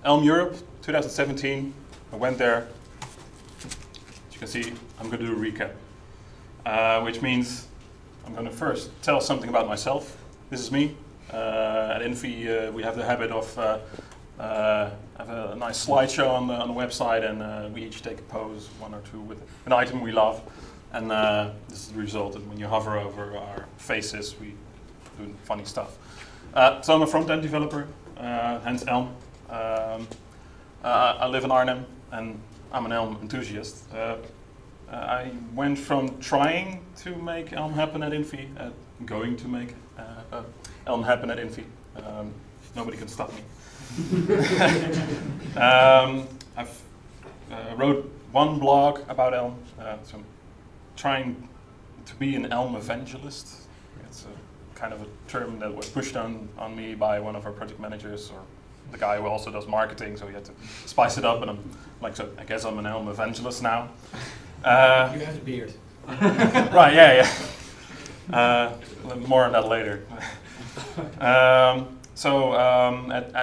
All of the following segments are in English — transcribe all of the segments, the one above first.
Elm Europe 2017. I went there. As you can see, I'm going to do a recap, which means I'm going to first tell something about myself. This is me. At Infi, we have the habit of have a nice slideshow on the website, and we each take a pose, one or two, with an item we love. And this is the result. And when you hover over our faces, we do funny stuff. So I'm a front-end developer, hence Elm. I live in Arnhem, and I'm an Elm enthusiast. I went from trying to make Elm happen at Infi, going to make Elm happen at Infi. Nobody can stop me. I've wrote one blog about Elm, so I'm trying to be an Elm evangelist. It's a kind of a term that was pushed on me by one of our project managers, or the guy who also does marketing, so he had to spice it up, and I'm like, so I guess I'm an Elm evangelist now. You have the beard. Right, yeah. More on that later. At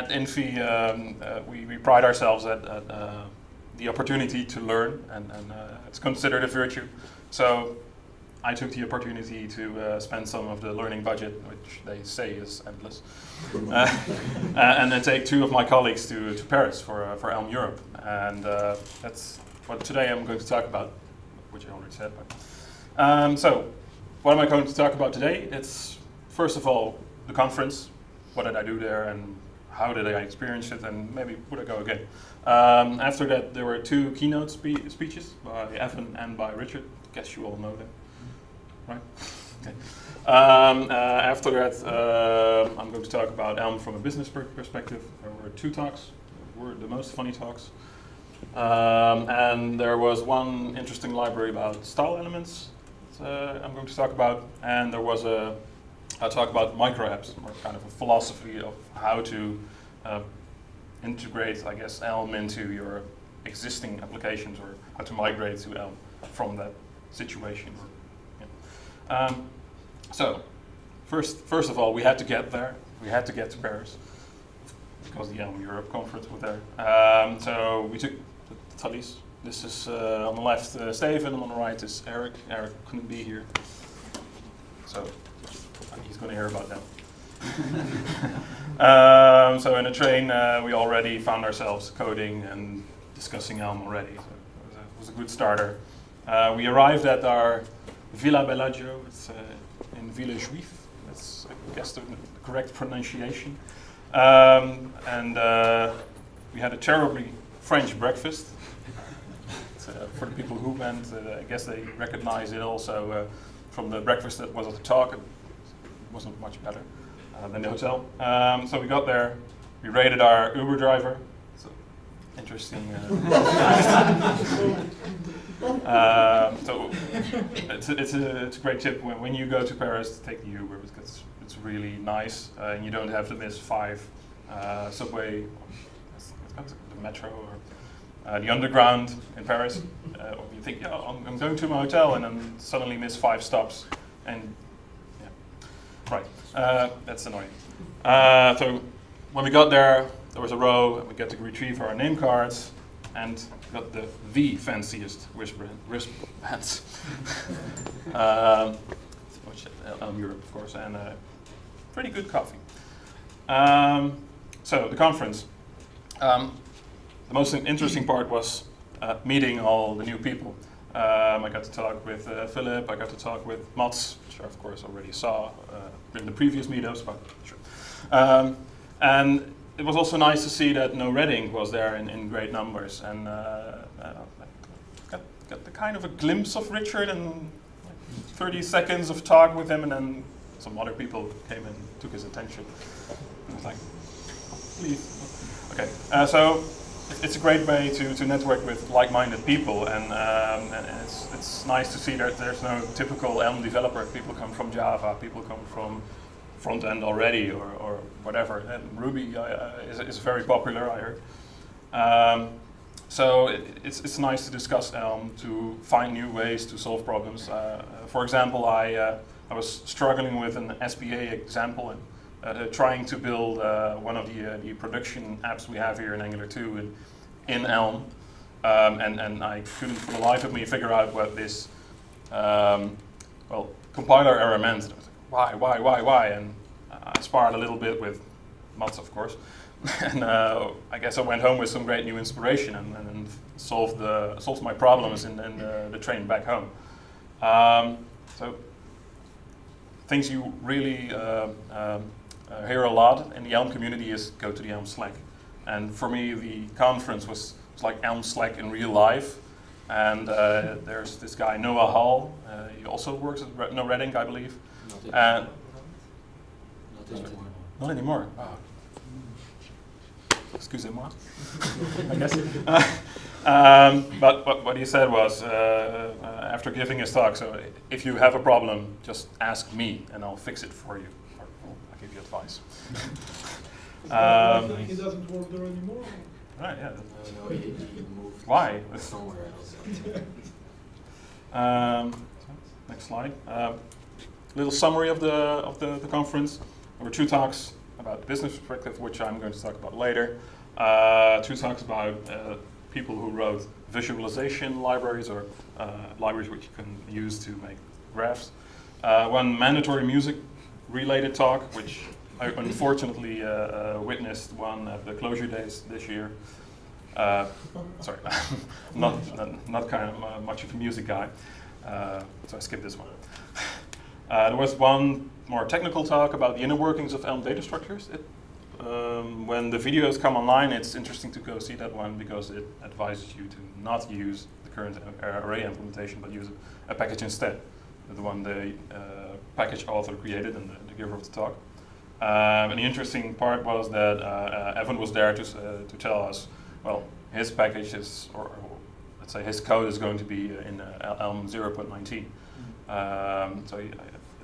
Infi, we pride ourselves at the opportunity to learn, and it's considered a virtue. So I took the opportunity to spend some of the learning budget, which they say is endless, and then take two of my colleagues to Paris for Elm Europe. And that's what today I'm going to talk about, which I already said. So what am I going to talk about today? It's, first of all, the conference. What did I do there, and how did I experience it, and maybe would I go again? After that, there were two keynote speeches by Evan and by Richard. Guess you all know them, right? Okay. After that, I'm going to talk about Elm from a business perspective. There were two talks, were the most funny talks. And there was one interesting library about style elements I'm going to talk about, and there was a talk about micro apps, or kind of a philosophy of how to integrate, I guess, Elm into your existing applications, or how to migrate to Elm from that situation. Yeah. So, first of all, we had to get there. We had to get to Paris because the Elm Europe conference was there. So we took the Thalys. This is on the left, Steven, and on the right is Eric. Eric couldn't be here, so he's going to hear about that. So in the train, we already found ourselves coding and discussing Elm already. So it was a good starter. We arrived at our Villa Bellagio. It's in Villejuif. That's, I guess, the correct pronunciation. And we had a terribly French breakfast. For the people who went, I guess they recognize it also from the breakfast that was at the talk. It wasn't much better than the hotel. So we got there, we rated our Uber driver. So interesting. So it's a great tip when you go to Paris to take the Uber, because it's really nice, and you don't have to miss 5 subway, the metro, or the underground in Paris. You think, yeah, I'm going to my hotel, and then suddenly miss 5 stops, and yeah, right. That's annoying. So when we got there was a row, and we got to retrieve our name cards, and got the fanciest wristbands. Elm Europe, of course, and pretty good coffee. So the conference. The most interesting part was meeting all the new people. I got to talk with Philip, I got to talk with Mats, which I of course already saw in the previous meetups, but sure. And it was also nice to see that No Redding was there in great numbers, and got the kind of a glimpse of Richard, and like 30 seconds of talk with him, and then some other people came and took his attention. I was like, please. Okay, so it's a great way to network with like-minded people, and it's nice to see that there's no typical Elm developer. People come from Java, people come from front end already, or whatever. And Ruby is very popular, I heard. So it's nice to discuss Elm, to find new ways to solve problems. For example, I was struggling with an SBA example, and trying to build one of the production apps we have here in Angular 2 in Elm, and I couldn't for the life of me figure out what this compiler error meant. And I was like, why? And I sparred a little bit with Mats, of course, and I guess I went home with some great new inspiration and solved my problems in the train back home. So things you really hear a lot in the Elm community is go to the Elm Slack. And for me, the conference was like Elm Slack in real life. And there's this guy, Noah Hall. He also works at No Redding, I believe. Not anymore. Not anymore. Oh. Excusez-moi, I guess. But what he said was, after giving his talk, so if you have a problem, just ask me and I'll fix it for you. Or I'll give you advice. He doesn't work there anymore? Right, yeah. No, he moved. Why? Somewhere else. Next slide. Little summary of the conference. There were 2 talks about business perspective, which I'm going to talk about later. 2 talks about people who wrote visualization libraries or libraries which you can use to make graphs. 1 mandatory music-related talk, which I unfortunately witnessed one at the closure days this year. Sorry, not kind of much of a music guy, so I skipped this one. There was 1 more technical talk about the inner workings of Elm data structures. When the videos come online, it's interesting to go see that one because it advises you to not use the current array implementation, but use a package instead. The one the package author created and the giver of the talk. And the interesting part was that Evan was there to tell us, well, his package is, or let's say his code is going to be in Elm 0.19. So it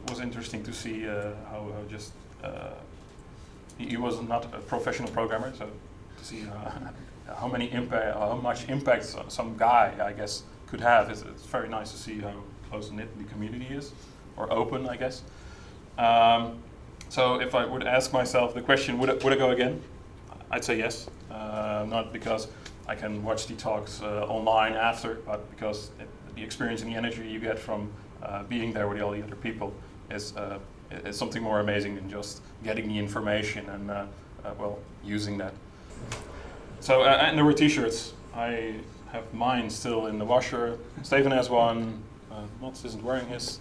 was interesting to see how just he was not a professional programmer, so to see how much impact some guy, I guess, could have. It's very nice to see how close knit the community is, or open, I guess. So if I would ask myself the question, would I go again? I'd say yes. Not because I can watch the talks online after, but because the experience and the energy you get from being there with all the other people is something more amazing than just getting the information and using that. So and there were T-shirts. I have mine still in the washer. Steven has one. Mats isn't wearing his.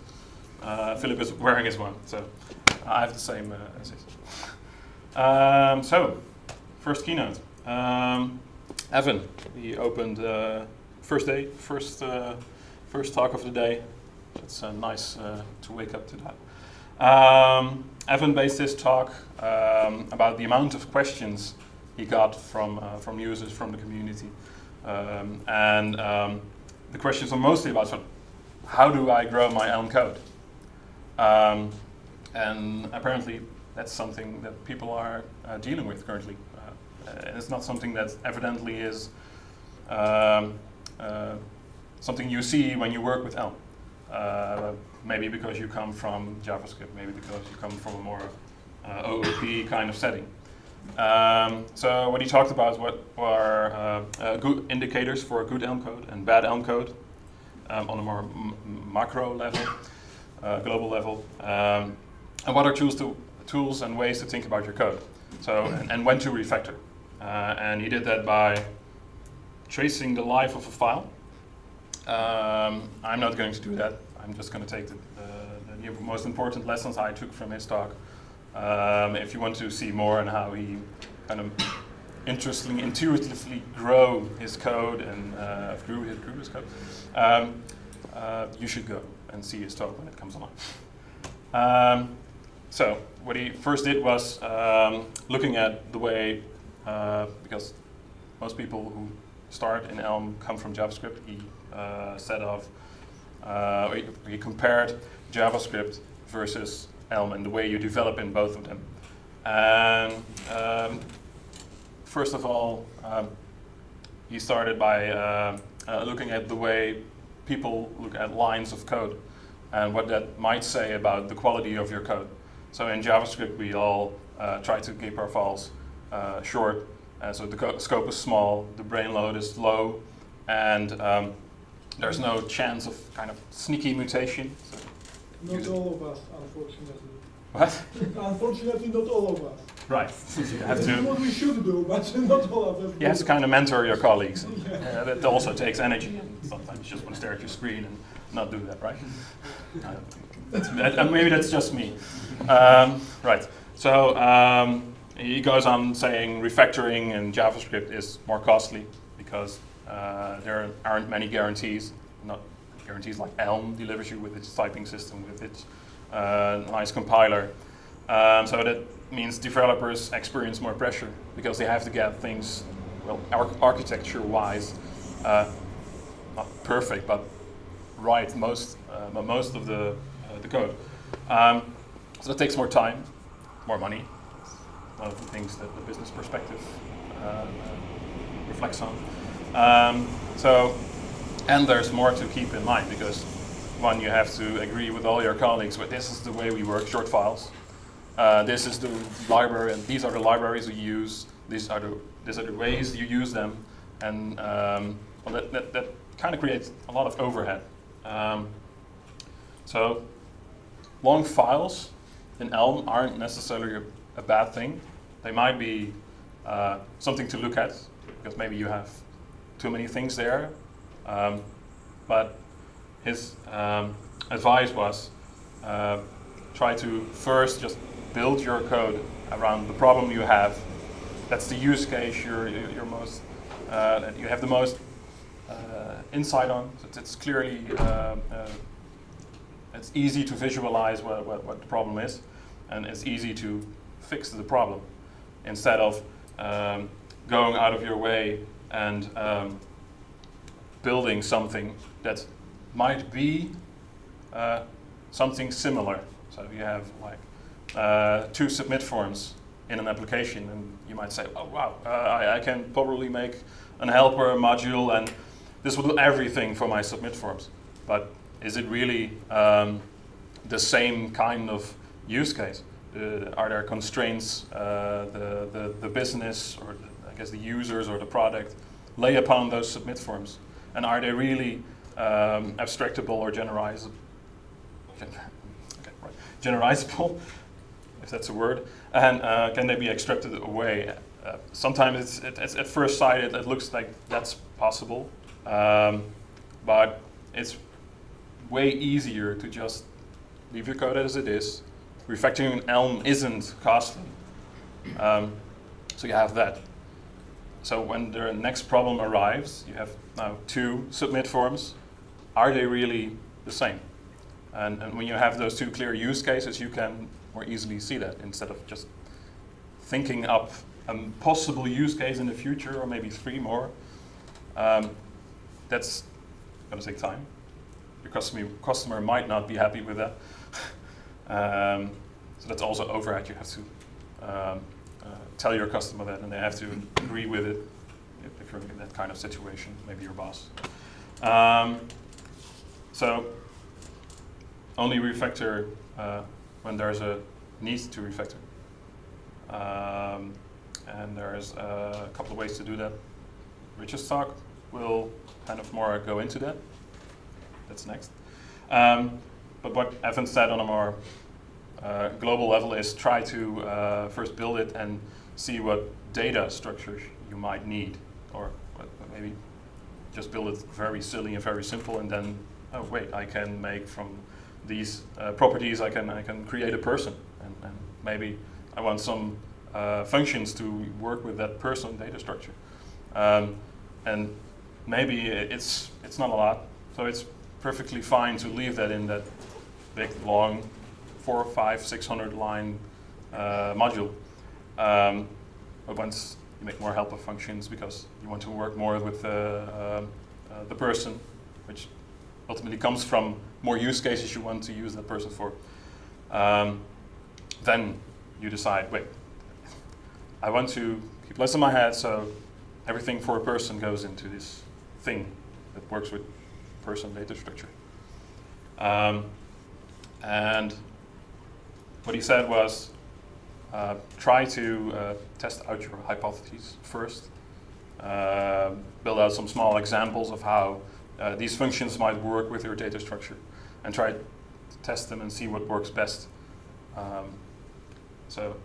Philip is wearing his one. So I have the same as his. So first keynote. Evan, he opened first talk of the day. It's nice to wake up to that. Evan based his talk about the amount of questions he got from users from the community, and the questions are mostly about how do I grow my Elm code, and apparently that's something that people are dealing with currently. And it's not something that evidently is something you see when you work with Elm. Maybe because you come from JavaScript, maybe because you come from a more OOP kind of setting. So what he talked about is what are good indicators for good Elm code and bad Elm code on a more macro level, global level, and what are tools and ways to think about your code. So and when to refactor. And he did that by tracing the life of a file. I'm not going to do that. I'm just going to take the most important lessons I took from his talk. If you want to see more on how he kind of interestingly, intuitively grew his code and grew his code, you should go and see his talk when it comes along. So what he first did was looking at the way, because most people who start in Elm come from JavaScript, he compared JavaScript versus Elm and the way you develop in both of them. And first of all, he started by looking at the way people look at lines of code and what that might say about the quality of your code. So in JavaScript, we all try to keep our files short. So the scope is small, the brain load is low, and there's no chance of kind of sneaky mutation. So Not all of us, unfortunately. what? Unfortunately, not all of us. Right. You have This is to. what we should do, but not all of us. You have to kind of mentor your colleagues. And, Yeah. that also takes energy. And sometimes you just want to stare at your screen and not do that, right? Maybe that's just me. Right. So he goes on saying refactoring in JavaScript is more costly because there aren't many guarantees. Not guarantees like Elm delivers you with its typing system, with its nice compiler. So that means developers experience more pressure because they have to get things, well, architecture-wise, not perfect, but right most of the code. So that takes more time, more money. One of the things that the business perspective reflects on. And there's more to keep in mind because one, you have to agree with all your colleagues, but this is the way we work, short files. This is the library, and these are the libraries we use. These are the ways you use them, and well, that kind of creates a lot of overhead. So long files in Elm aren't necessarily a bad thing. They might be something to look at because maybe you have too many things there. But his advice was try to first just build your code around the problem you have. That's the use case you're most that you have the most insight on. So it's clearly it's easy to visualize what the problem is, and it's easy to fix the problem instead of going out of your way and building something that might be something similar. So you have like 2 submit forms in an application, and you might say, oh wow, I can probably make an helper module, and this will do everything for my submit forms. But is it really the same kind of use case? Are there constraints the business or I guess the users or the product lay upon those submit forms? And are they really abstractable or generalizable? Generalizable, if that's a word, and can they be extracted away? Sometimes it's at first sight it looks like that's possible, but it's way easier to just leave your code as it is. Refactoring in Elm isn't costly, so you have that. So when the next problem arrives, you have now 2 submit forms. Are they really the same? And when you have those 2 clear use cases, you can more easily see that instead of just thinking up a possible use case in the future, or maybe 3 more. That's going to take time. Your customer might not be happy with that. So that's also overhead. You have to tell your customer that, and they have to agree with it if you're in that kind of situation, maybe your boss. So only refactor when there's a need to refactor. And there's a couple of ways to do that. Richard's talk will kind of more go into that. That's next. But what Evan said on a more global level is try to first build it and see what data structures you might need, or maybe just build it very silly and very simple, and then oh wait, I can make from these properties I can create a person, and maybe I want some functions to work with that person data structure, and maybe it's not a lot, so it's perfectly fine to leave that in that big long 400, 500, 600 line module. But once you make more helper functions because you want to work more with the person, which ultimately comes from more use cases you want to use that person for, then you decide, wait, I want to keep less in my head, so everything for a person goes into this thing that works with person data structure. And what he said was, try to test out your hypotheses first. Build out some small examples of how these functions might work with your data structure, and try to test them and see what works best. So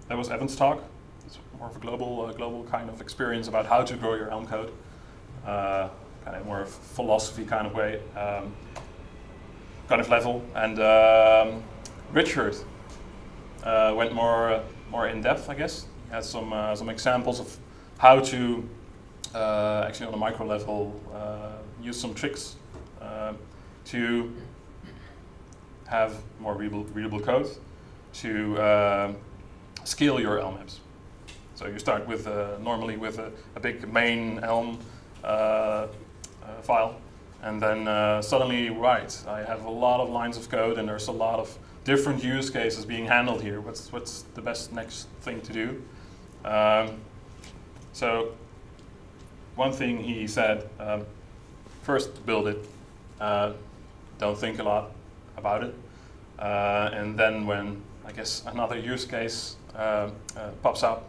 that was Evan's talk. It's more of a global kind of experience about how to grow your Elm code, kind of more of philosophy kind of way, kind of level. And Richard went more in depth, I guess. He had some examples of how to actually on a micro level use some tricks to have more readable code to scale your Elm apps. So you start with normally with a big main Elm file, and then suddenly, right, I have a lot of lines of code, and there's a lot of different use cases being handled here. What's the best next thing to do? So one thing he said, first build it, don't think a lot about it, and then when I guess another use case pops up,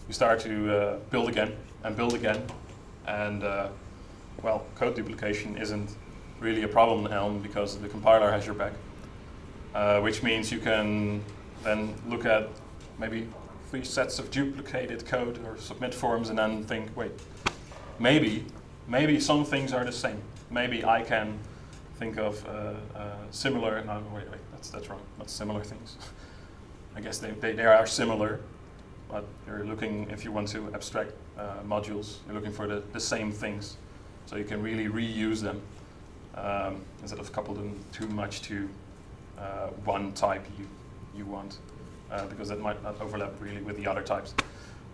you start to build again, and well, code duplication isn't really a problem in Elm because the compiler has your back, which means you can then look at maybe 3 sets of duplicated code or submit forms and then think, wait, maybe some things are the same. Maybe I can think of similar, no, wait, that's wrong, not similar things. I guess they are similar, but you're looking, if you want to abstract modules, you're looking for the same things. So you can really reuse them instead of couple them too much to one type you want, because that might not overlap really with the other types,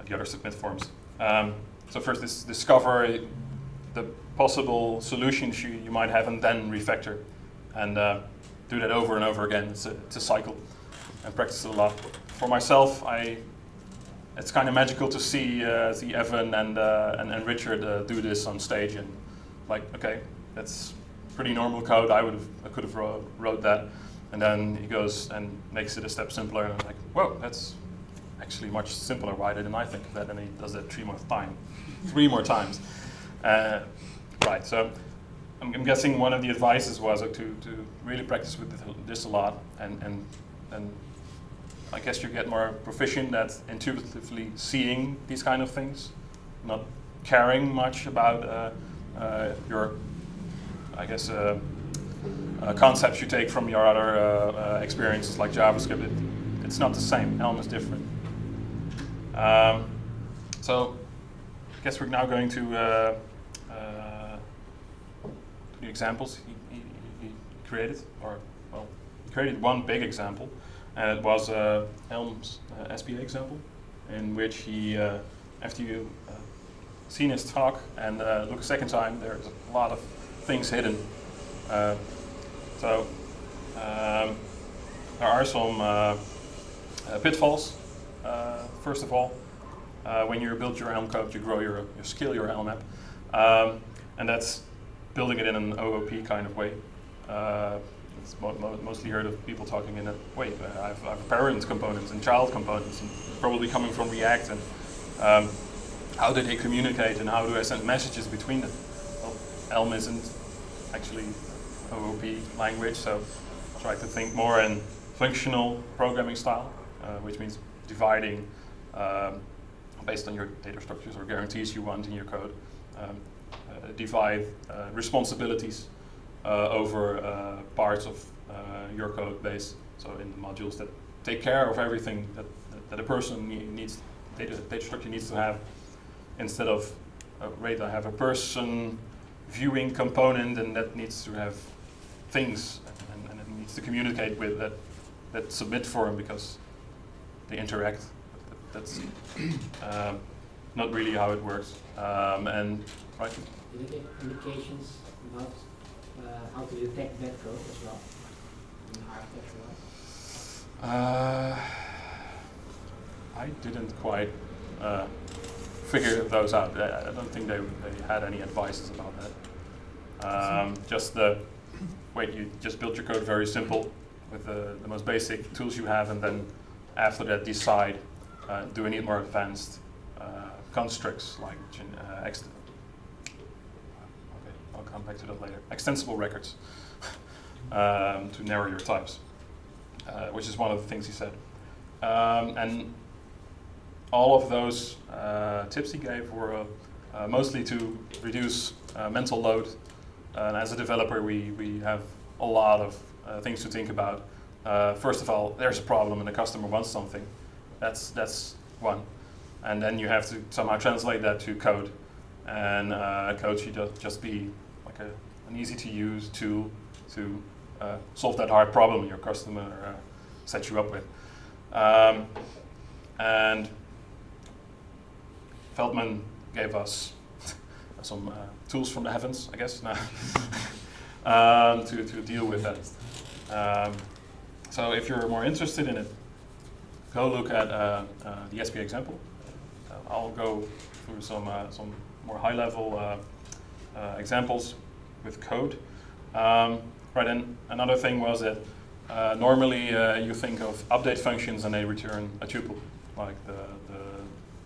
the other submit forms. So first discover the possible solutions you might have and then refactor, and do that over and over again. It's a cycle, and practice it a lot. For myself, it's kind of magical to see Evan and Richard do this on stage, and like, okay, that's pretty normal code. I could have wrote that, and then he goes and makes it a step simpler, and I'm like, whoa, that's actually much simpler. Why didn't I think of that? And he does that 3 more times. Right. So I'm guessing one of the advices was to really practice with this a lot, and I guess you get more proficient at intuitively seeing these kind of things, not caring much about your, I guess, concepts you take from your other experiences like JavaScript. It's not the same. Elm is different. So I guess we're now going to the examples he created, or well, he created one big example. And it was Elm's SPA example, in which he, after you seen his talk and look a second time, there's a lot of things hidden. So there are some pitfalls. First of all, when you build your Elm code, you scale your Elm app, and that's building it in an OOP kind of way. It's mostly heard of people talking in a wait, I have parent components and child components, and probably coming from React, and how do they communicate and how do I send messages between them? Well, Elm isn't actually OOP language, so try to think more in functional programming style, which means dividing based on your data structures or guarantees you want in your code, divide responsibilities over parts of your code base, so in the modules that take care of everything that a person needs, data structure needs to have, instead of, wait, I have a person viewing component and that needs to have things, and it needs to communicate with that submit form because they interact. That's not really how it works. And right. Did you give indications about how to detect bad code as well in architecture? I didn't quite figure those out. I don't think they had any advices about that. Just you just build your code very simple with the most basic tools you have, and then after that decide, do we need more advanced constructs like okay, I'll come back to that later. Extensible records to narrow your types, which is one of the things he said. And all of those tips he gave were mostly to reduce mental load. And as a developer, we have a lot of things to think about. First of all, there's a problem and the customer wants something. That's one. And then you have to somehow translate that to code. And code should just be like an easy-to-use tool to solve that hard problem your customer sets you up with. And Feldman gave us some tools from the heavens, I guess, to deal with that. So if you're more interested in it, go look at the SP example. I'll go through some more high-level examples with code. Right, and another thing was that normally you think of update functions and they return a tuple, like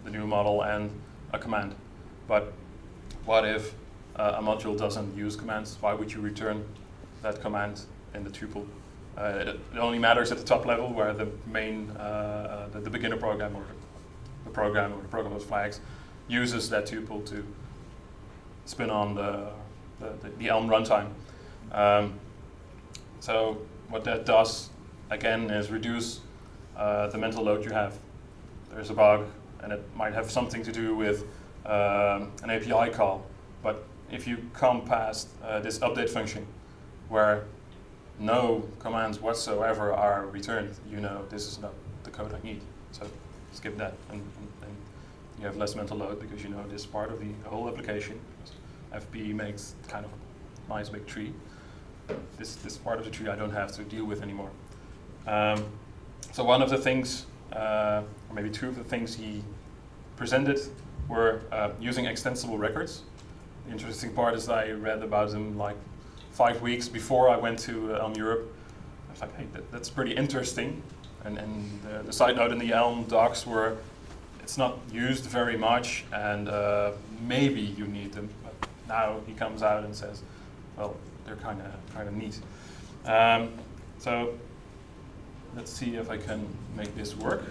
the new model and a command. But what if a module doesn't use commands? Why would you return that command in the tuple? It only matters at the top level where the main, the beginner program or the program with flags uses that tuple to spin on the Elm runtime. So what that does, again, is reduce the mental load you have. There's a bug, and it might have something to do with an API call. But if you come past this update function, where no commands whatsoever are returned, you know this is not the code I need. So skip that, and you have less mental load because you know this part of the whole application. FP makes kind of a nice big tree. This part of the tree I don't have to deal with anymore. So one of the things, or maybe two of the things he presented were using extensible records. The interesting part is I read about them like 5 weeks before I went to Elm Europe. I was like, hey, that's pretty interesting. And the side note in the Elm docs were, it's not used very much, and maybe you need them. But now he comes out and says, well, they're kind of neat. So let's see if I can make this work.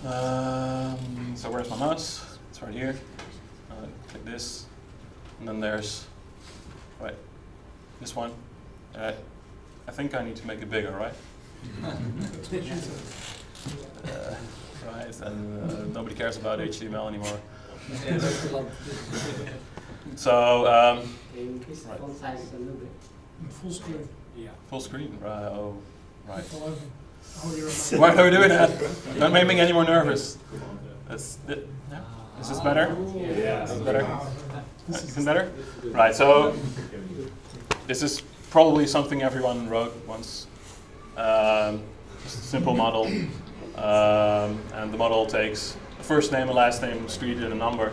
So where's my mouse? It's right here. Click this, and then there's this one. I think I need to make it bigger, right? Right, and nobody cares about HTML anymore. So, Can you increase the font size a little bit? Full screen. Yeah. full screen, right? Oh, right. F11. Oh, you're Why are we doing that? Don't make me any more nervous. That's it. Yeah. Is this better? Yeah. Is this better? Is it better? Right. So this is probably something everyone wrote once. Just a simple model, and the model takes a first name, a last name, street, and a number.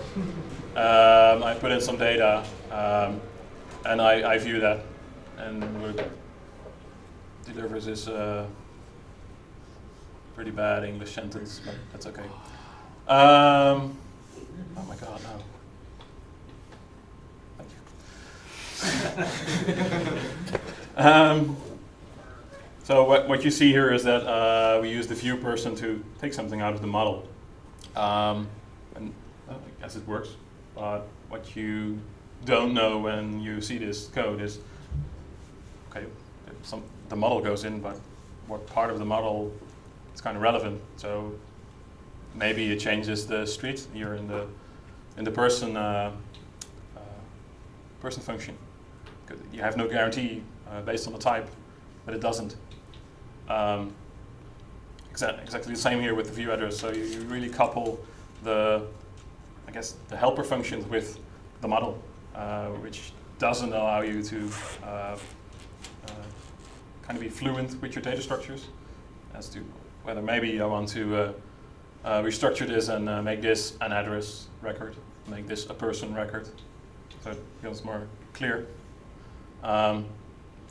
I put in some data, and I view that, and delivers this pretty bad English sentence, but that's okay. Oh my God, no. Thank you. So what you see here is that we use the view person to take something out of the model. And I guess it works. But what you don't know when you see this code is, okay, the model goes in, but what part of the model is kind of relevant. So maybe it changes the street here in the person person function. You have no guarantee based on the type, but it doesn't. Exactly the same here with the view address. So you really couple the helper functions with the model, which doesn't allow you to kind of be fluent with your data structures as to whether maybe I want to restructure this and make this an address record, make this a person record, so it becomes more clear.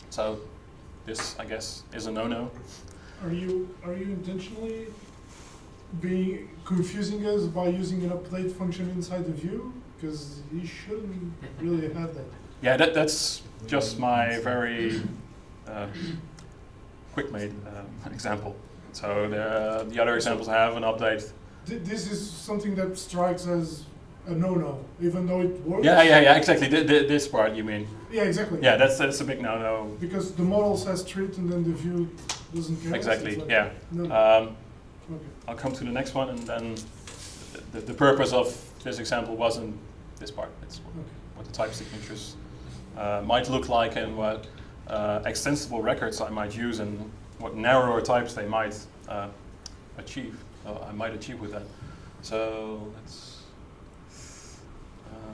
So this, I guess, is a no-no. Are you intentionally being confusing us by using an update function inside the view? Because you shouldn't really have that. Yeah, that's just my very quick-made example. So the other examples have an update. This is something that strikes as a no-no, even though it works. Yeah, exactly. This part, you mean? Yeah, exactly. Yeah, that's a big no-no. Because the model says treat and then the view doesn't care. Exactly. It's like, Yeah. No. Okay. I'll come to the next one, and then the purpose of this example wasn't this part. It's what the type signatures might look like, and what extensible records I might use, and what narrower types they might achieve. I might achieve with that. So let's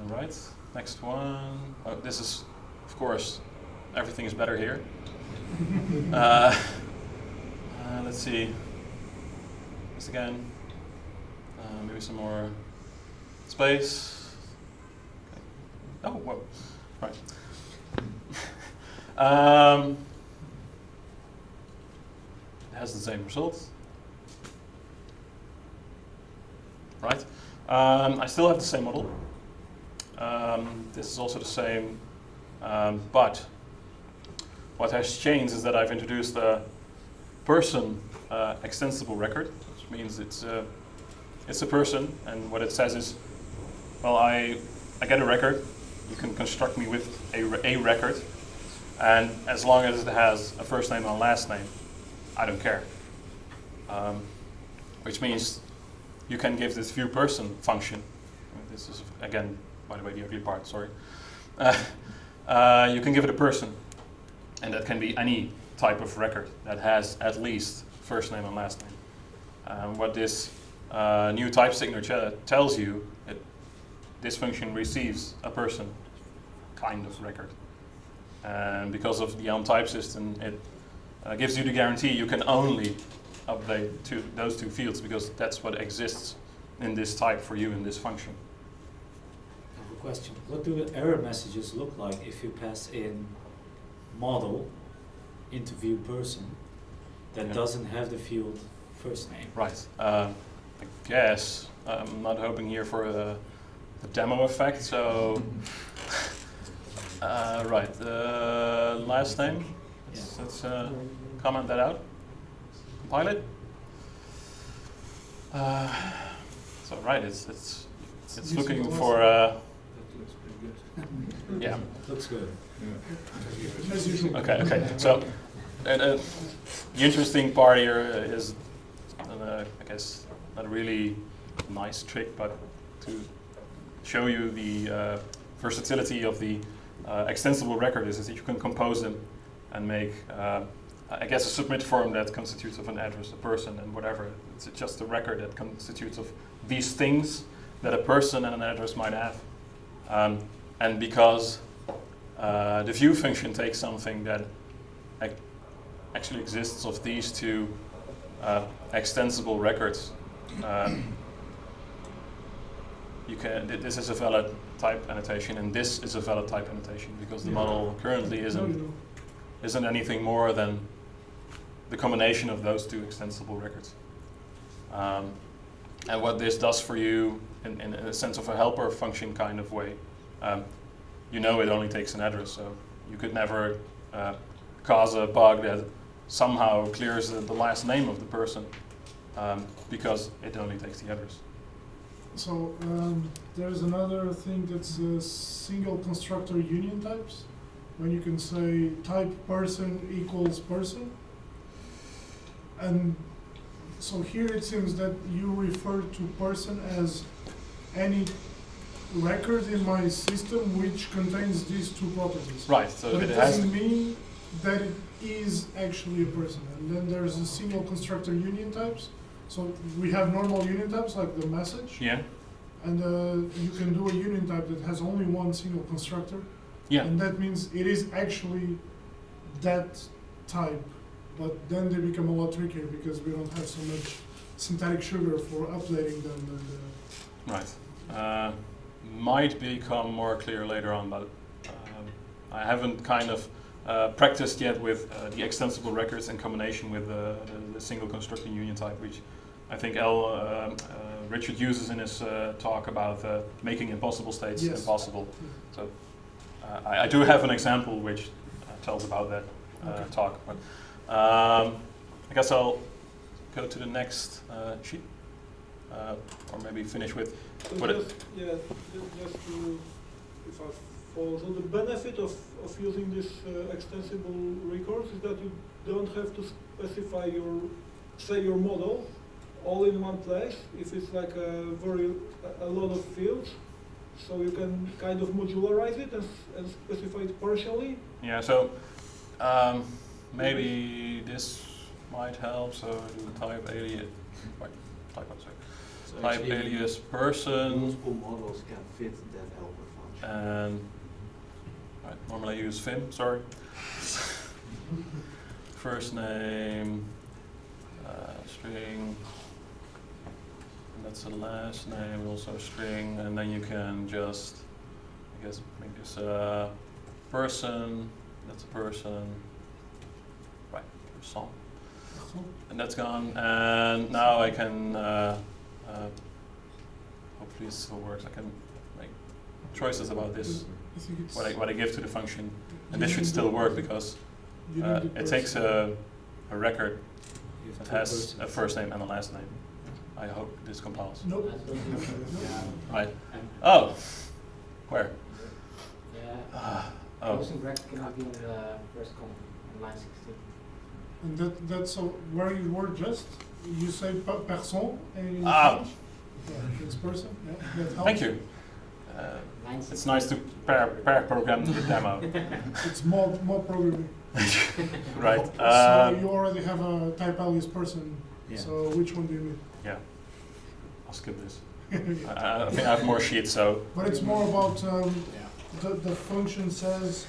right. Next one. This is, of course, everything is better here. Let's see. This again. Maybe some more space. Okay. Oh, whoa. Right. It has the same result. Right. I still have the same model. This is also the same, but what has changed is that I've introduced a person extensible record, which means it's a person, and what it says is, well, I get a record. You can construct me with a record, and as long as it has a first name and a last name, I don't care. Which means you can give this view person function. This is again, by the way, the ugly part. Sorry. You can give it a person, and that can be any type of record that has at least first name and last name. What this new type signature tells you, this function receives a person kind of record. And because of the Elm type system, it gives you the guarantee you can only update those two fields, because that's what exists in this type for you in this function. I have a question. What do the error messages look like if you pass in model into view person that doesn't have the field first name? Right. I guess I'm not hoping here for a demo effect, so right. Last name. Let's comment that out. Compile it. So right, it's looking for That looks pretty good. yeah. Looks good. As usual. Okay. So the interesting part here is, I guess, not a really nice trick, but to show you the versatility of the extensible record is that you can compose them and make, I guess, a submit form that constitutes of an address, a person, and whatever. It's just a record that constitutes of these things that a person and an address might have. And because the view function takes something that actually exists of these two extensible records, this is a valid type annotation, and this is a valid type annotation, because the model currently isn't anything more than the combination of those two extensible records. And what this does for you, in a sense of a helper function kind of way, you know it only takes an address, so you could never cause a bug that somehow clears the last name of the person, because it only takes the address. So there's another thing that's single constructor union types, when you can say type person equals person. And so here it seems that you refer to person as any record in my system which contains these two properties. Right, so But it it has. doesn't mean that it is actually a person. And then there's a single constructor union types. So we have normal union types like the message. Yeah, And you can do a union type that has only one single constructor. yeah. And that means it is actually that type. But then they become a lot trickier because we don't have so much syntactic sugar for updating them. And, Right. Might become more clear later on, but I haven't kind of practiced yet with the extensible records in combination with the single constructing union type, which I think Richard uses in his talk about making impossible states Yes. impossible. So I do have an example which tells about that Okay. talk. But I guess I'll go to the next sheet, or maybe finish with So what it. just to, if I follow, so the benefit of using this extensible records is that you don't have to specify your model all in one place. If it's like a lot of fields, so you can kind of modularize it and specify it partially. Yeah, so maybe this might help. So do type alias, So type actually, alias person, multiple models can fit that helper function. and right, normally I use Vim. Sorry. First name, string. And that's the last name, also a string, and then you can just, I guess, make this person. That's a person. Right, person. And that's gone. And now I can, hopefully it still works. I can make choices about this, I think it's. what I give to the function. And You this should need still the- work because you need the it takes person. a record You have that two has persons. a first name and a last name. I hope this compiles. Nope. Right. Oh, where? Yeah. Oh, Closing bracket cannot be in the first column on line 16. And that's where you were just. You say person and. Ah. Yeah, it's person. Yeah, that helps. thank you. Line 16. It's nice to pair program the demo. It's more programming. Right. So you already have a type alias person. Yeah. So which one do you need? Yeah. I'll skip this. I think I have more sheets, so. But it's more about the function says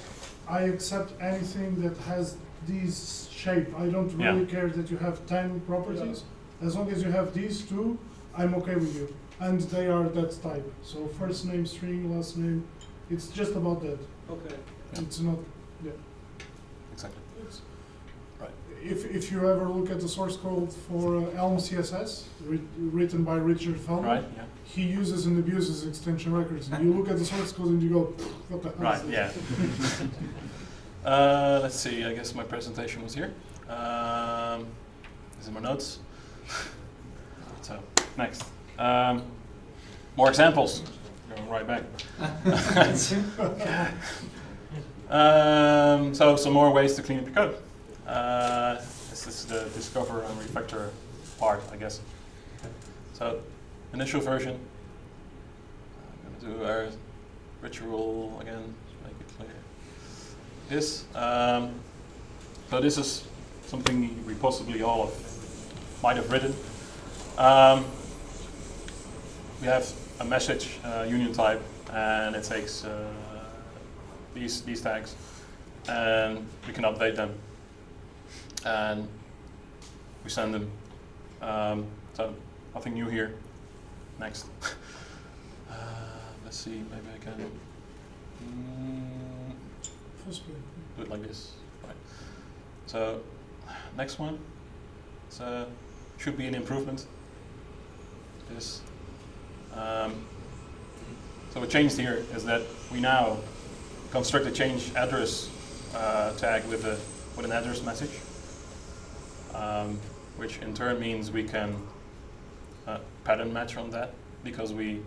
I accept anything that has these shape. I don't really care that you have 10 properties. As long as you have these two, I'm okay with you. And they are that type. So first name, string, last name. It's just about that. Okay. Yeah. It's not. Exactly. It's, Right. If you ever look at the source code for Elm CSS, written by Richard Feldman, Right. Yeah. he uses and abuses extension records. And you look at the source code and you go, what the hell Right. is Yeah. this? Let's see. I guess my presentation was here. These are my notes. So next, more examples. Going right back. So some more ways to clean up your code. This is the discover and refactor part, I guess. So initial version. I'm going to do our ritual again, make it clear. This. So this is something we possibly all might have written. We have a message union type, and it takes these tags, and we can update them, and we send them. So nothing new here. Next. Let's see. Maybe I can do it like this. Right. So next one. So should be an improvement. This. So what changed here is that we now construct a change address tag with an address message, which in turn means we can pattern match on that because we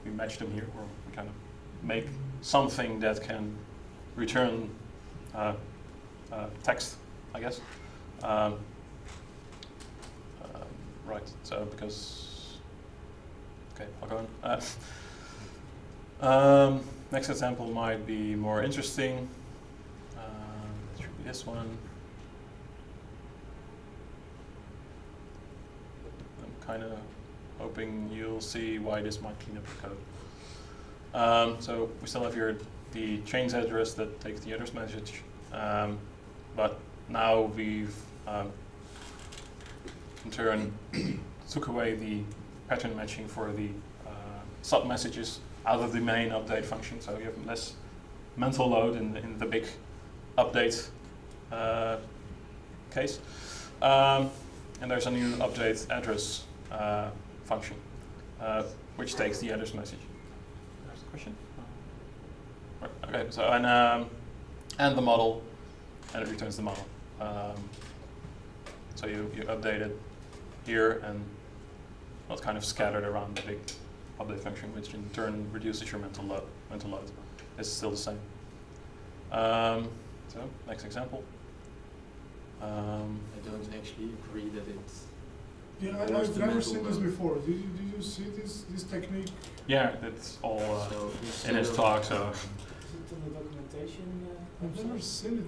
match them here, or we kind of make something that can return text, I guess. Right, so because, okay, I'll go on. Next example might be more interesting. It should be this one. I'm kind of hoping you'll see why this might clean up the code. So we still have here the change address that takes the address message, but now we've in turn took away the pattern matching for the sub messages out of the main update function, so you have less mental load in the big update case. And there's a new update address function, which takes the address message. There's a question? Okay, so and the model, and it returns the model. So you update it here, and well, it's kind of scattered around the big update function, which in turn reduces your mental load. It's still the same. So next example. I don't actually agree that it's. Yeah, Where's I've the never mental seen this load? before. Did you see this technique? Yeah, that's all So in instead his of- talk. So Is it in the documentation? I've never seen it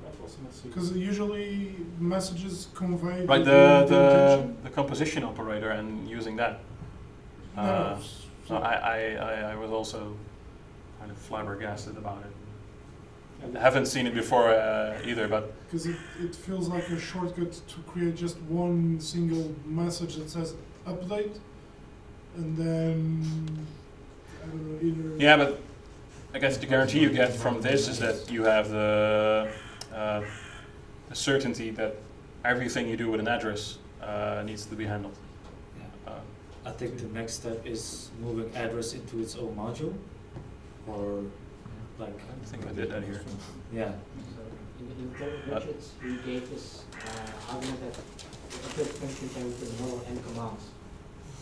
I've also not seen it. because usually messages convey right, the intention. the composition operator and using that. No, So I was also kind of flabbergasted about it. I haven't seen it before either, but because it feels like a shortcut to create just one single message that says update, and then I don't know either. yeah, but I guess the guarantee you get from this is that you have the certainty that everything you do with an address needs to be handled. Yeah. I think the next step is moving address into its own module, or like. I think I did that here. Yeah. So in the current widgets, we gave this argument that the update function can return null and commands.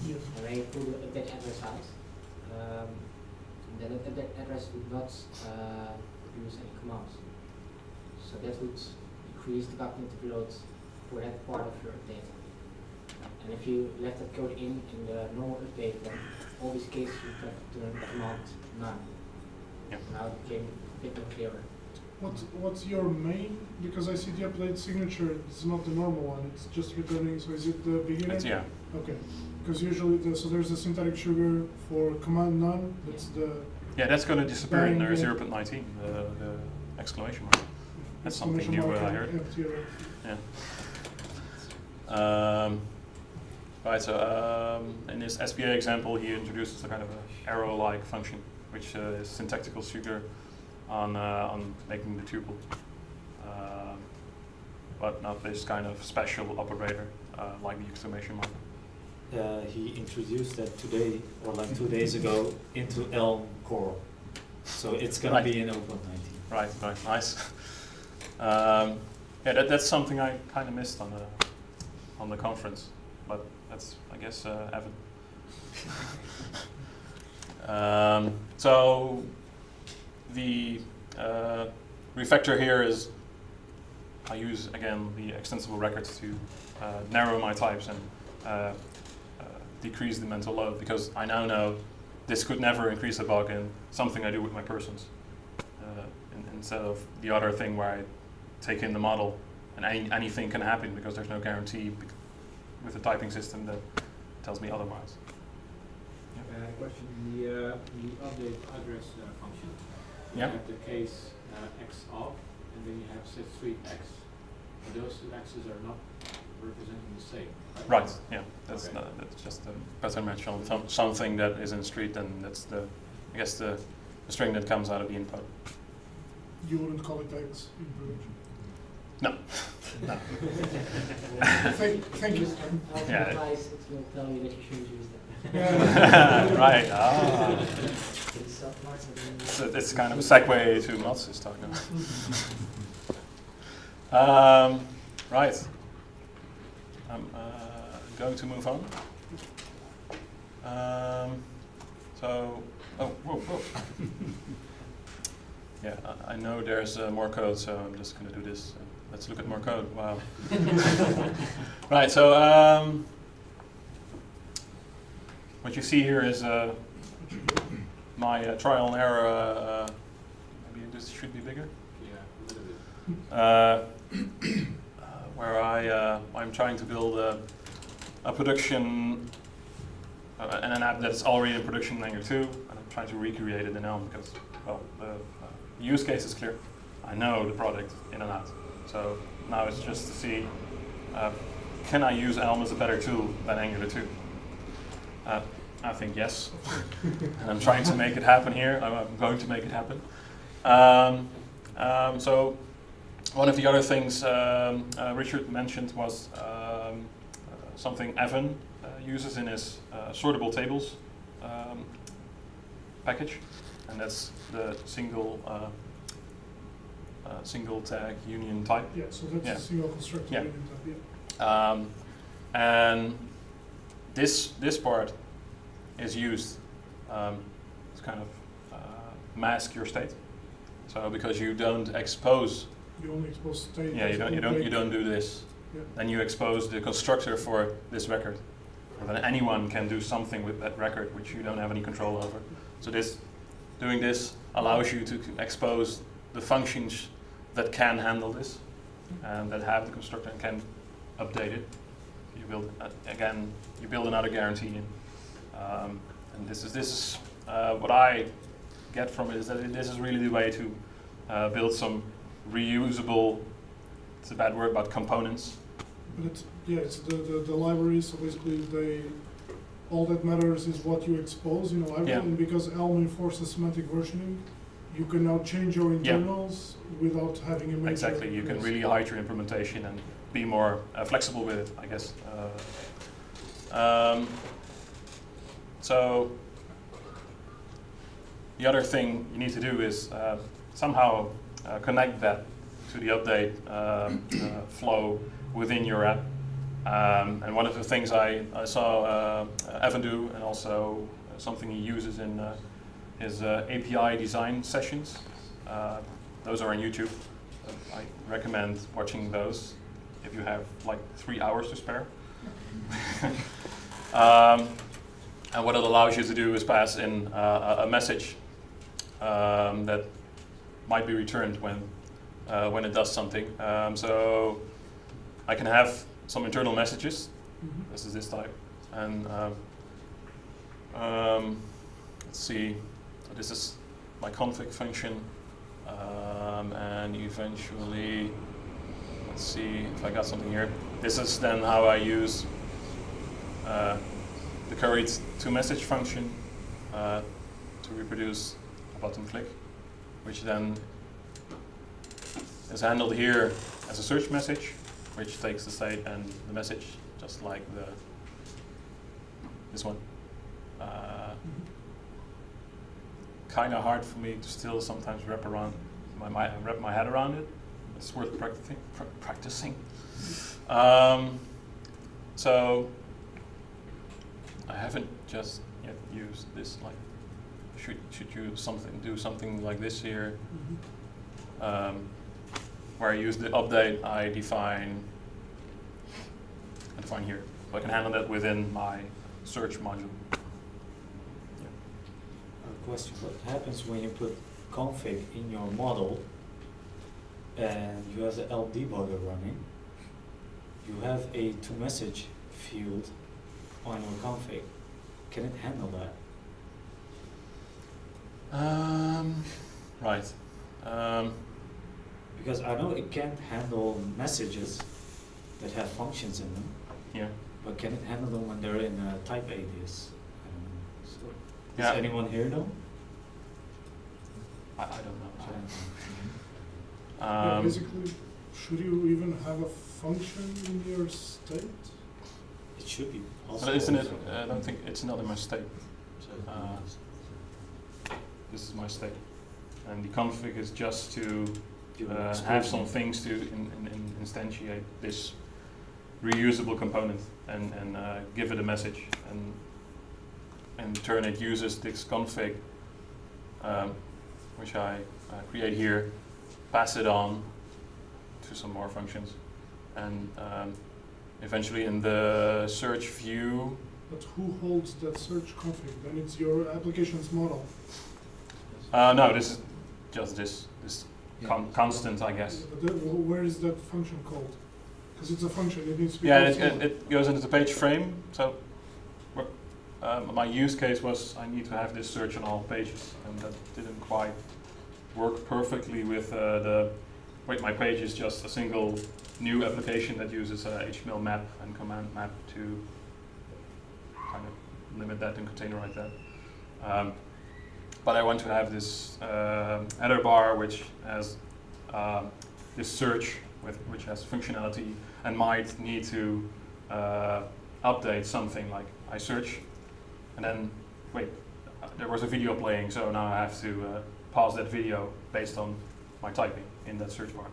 Yes. And when you put the update address out, then the update address would not produce any commands. So that would decrease the cognitive load for that part of your update. And if you left that code in the normal update, then all these cases you have to turn command none. Yep. Now it became a bit more clearer. What's your main? Because I see the update signature. It's not the normal one. It's just returning. So is it the beginner? Yeah. Okay. Because usually, so there's a syntactic sugar for command none. That's the Yeah, that's going to disappear in Bang, yeah. 0.19, the exclamation mark. That's something exclamation new mark I and heard. empty array. Yeah. Right, so in this SPA example, he introduces a kind of a arrow-like function, which is syntactical sugar on making the tuple, but not this kind of special operator like the exclamation mark. He introduced that today, or like 2 days ago, into Elm core. So it's gonna Right. be in Open 19. Right, nice. Yeah, that's something I kind of missed on the conference, but that's, I guess, Evan. So the refactor here is I use again the extensible records to narrow my types and decrease the mental load, because I now know this could never increase a bug in something I do with my persons, instead of the other thing where I take in the model and anything can happen because there's no guarantee with the typing system that tells me otherwise. Question, the update address function. You Yeah. have the case x of, and then you have set street x. But those two x's are not representing the same, right? Right, yeah, that's, Okay. that's just a pattern match on something that is in street, and that's I guess the string that comes out of the input. You wouldn't call it X in production. No, no. Thank you. Yeah. Otherwise, it will tell you that you shouldn't use that. Yeah. Right, ah. It's submarket. So it's kind of a segue to Matthijs talk now. Right. I'm going to move on. Whoa. Yeah, I know there's more code, so I'm just going to do this. Let's look at more code. Wow. Right, so what you see here is my trial and error. Maybe this should be bigger. Yeah, a little bit. Where I'm trying to build a production and an app that's already in production in Langer 2, and I'm trying to recreate it in Elm because, well, the use case is clear. I know the product in and out. So now it's just to see, can I use Elm as a better tool than Angular 2? I think yes, and I'm trying to make it happen here. I'm going to make it happen. So one of the other things Richard mentioned was something Evan uses in his sortable tables package, and that's the single tag union type. Yeah, so that's Yeah. a single constructor Yeah. union type, yeah. And this part is used to kind of mask your state. So because you don't expose, You only expose state. yeah, you don't do this. Yeah. Then you expose the constructor for this record, and then anyone can do something with that record which you don't have any control over. So doing this allows you to expose the functions that can handle this and that have the constructor and can update it. You build you build another guarantee in, and this is what I get from it is that this is really the way to build some reusable. It's a bad word, but components. But it's the library, so basically all that matters is what you expose in a library, Yeah. and because Elm enforces semantic versioning, you can now change your internals without having a major. Exactly, you can yes. really hide your implementation and be more flexible with it, I guess. So the other thing you need to do is somehow connect that to the update flow within your app. And one of the things I saw Evan do, and also something he uses in his API design sessions. Those are on YouTube. I recommend watching those if you have like 3 hours to spare. And what it allows you to do is pass in a message that might be returned when it does something. So I can have some internal messages. Mhm. This is this type, and let's see. So this is my config function, and eventually, let's see if I got something here. This is then how I use the curried to message function to reproduce a button click, which then is handled here as a search message, which takes the state and the message, just like this one. Kind of hard for me to still sometimes wrap my head around it. It's worth practicing. So I haven't just yet used this. Like, should you do something like this here? Where I use the update, I define here. So I can handle that within my search module. Question, what happens when you put config in your model and you have the Elm debugger running? You have a to-message field on your config. Can it handle that? Right. Because I know it can't handle messages that have functions in them, Yeah. but can it handle them when they're in a type alias? I don't know. So, Yeah. does anyone here know? I don't know. I don't know. Yeah, basically, should you even have a function in your state? It should be possible. But isn't it? I don't think it's not in my state. So, This is my state, and the config is just to You have some things to instantiate this reusable component and give it a message, and in turn it uses this config, which I create here, pass it on to some more functions, and eventually in the search view. But who holds that search config? Then it's your application's model. No, this is just this Yeah. constant, I guess. But where is that function called? Because it's a function, it needs to be Yeah, called somewhere. it goes into the page frame. So my use case was I need to have this search on all pages, and that didn't quite work perfectly with my page is just a single new application that uses HTML map and command map to kind of limit that and containerize that. but I want to have this header bar which has this search which has functionality and might need to update something like I search and then wait, there was a video playing, so now I have to pause that video based on my typing in that search bar.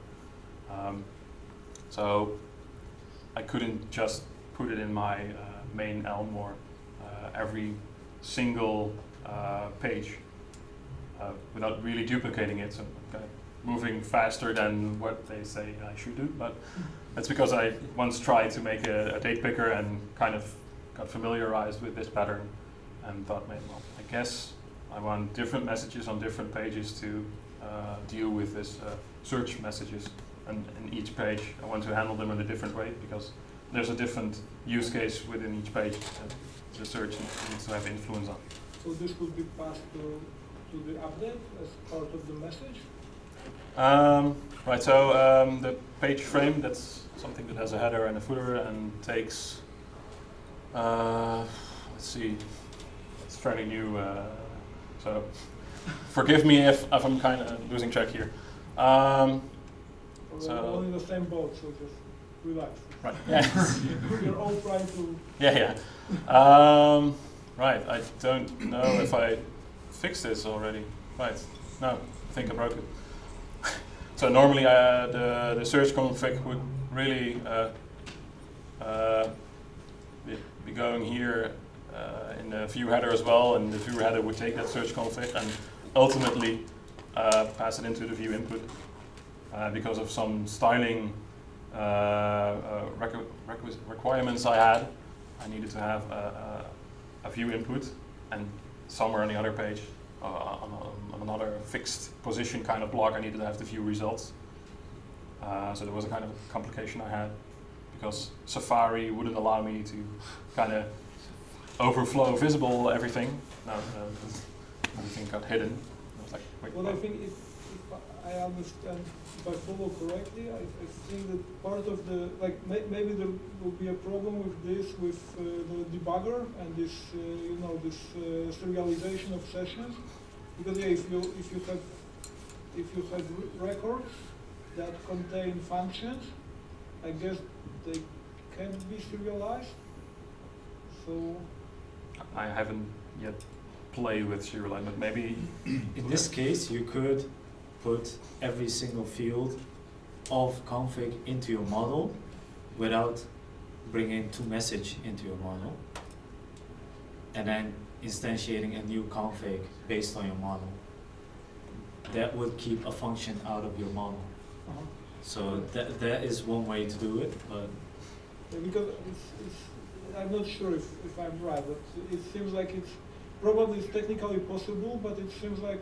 So I couldn't just put it in my main Elm or every single page without really duplicating it. So I'm kind of moving faster than what they say I should do, but that's because I once tried to make a date picker and kind of got familiarized with this pattern and thought, well, I guess I want different messages on different pages to deal with this search messages. And in each page, I want to handle them in a different way because there's a different use case within each page that the search needs to have influence on. So this would be passed to the update as part of the message? Right, so the page frame, that's something that has a header and a footer and takes, let's see, it's fairly new, so forgive me if I'm kind of losing track here. We're So- all in the same boat, so just relax. Right, yeah. We're all trying to. Yeah. Right, I don't know if I fixed this already. Right, no, I think I broke it. So normally the search config would really be going here in the view header as well, and the view header would take that search config and ultimately pass it into the view input. Because of some styling requirements I had, I needed to have a view input, and somewhere on the other page, on another fixed position kind of block, I needed to have the view results. So there was a kind of complication I had, because Safari wouldn't allow me to kind of overflow visible everything. No, everything got hidden. I was like, wait, Well, I think if I understand, if I follow correctly, I think that part of the, like, maybe there will be a problem with this, with the debugger and this, this serialization of sessions, because yeah, if you have records that contain functions, I guess they can be serialized. So I haven't yet played with serialized, but maybe In this case, you could put every single field of config into your model without bringing toMessage into your model, and then instantiating a new config based on your model. That would keep a function out of your model. So that is one way to do it, but yeah, because I'm not sure if I'm right, but it seems like it's probably technically possible, but it seems like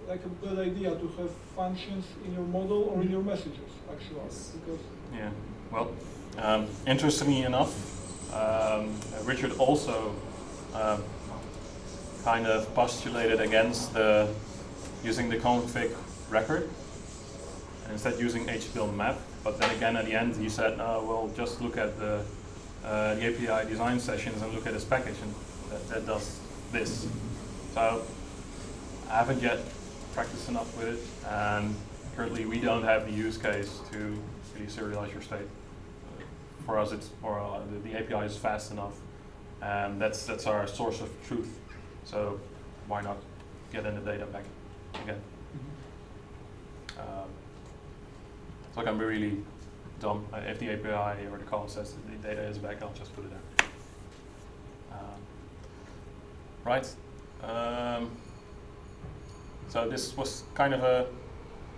a good idea to have functions in your model or in your messages, actually. Because yeah. Well, interestingly enough, Richard also kind of postulated against using the config record and instead using HTML map. But then again, at the end, he said, well, just look at the API design sessions and look at this package, and that does this. So I haven't yet practiced enough with it, and currently we don't have the use case to really serialize your state. For us, it's more the API is fast enough, and that's our source of truth. So why not get in the data back again? So I can be really dumb. If the API or the call says that the data is back, I'll just put it there. Right. So this was kind of a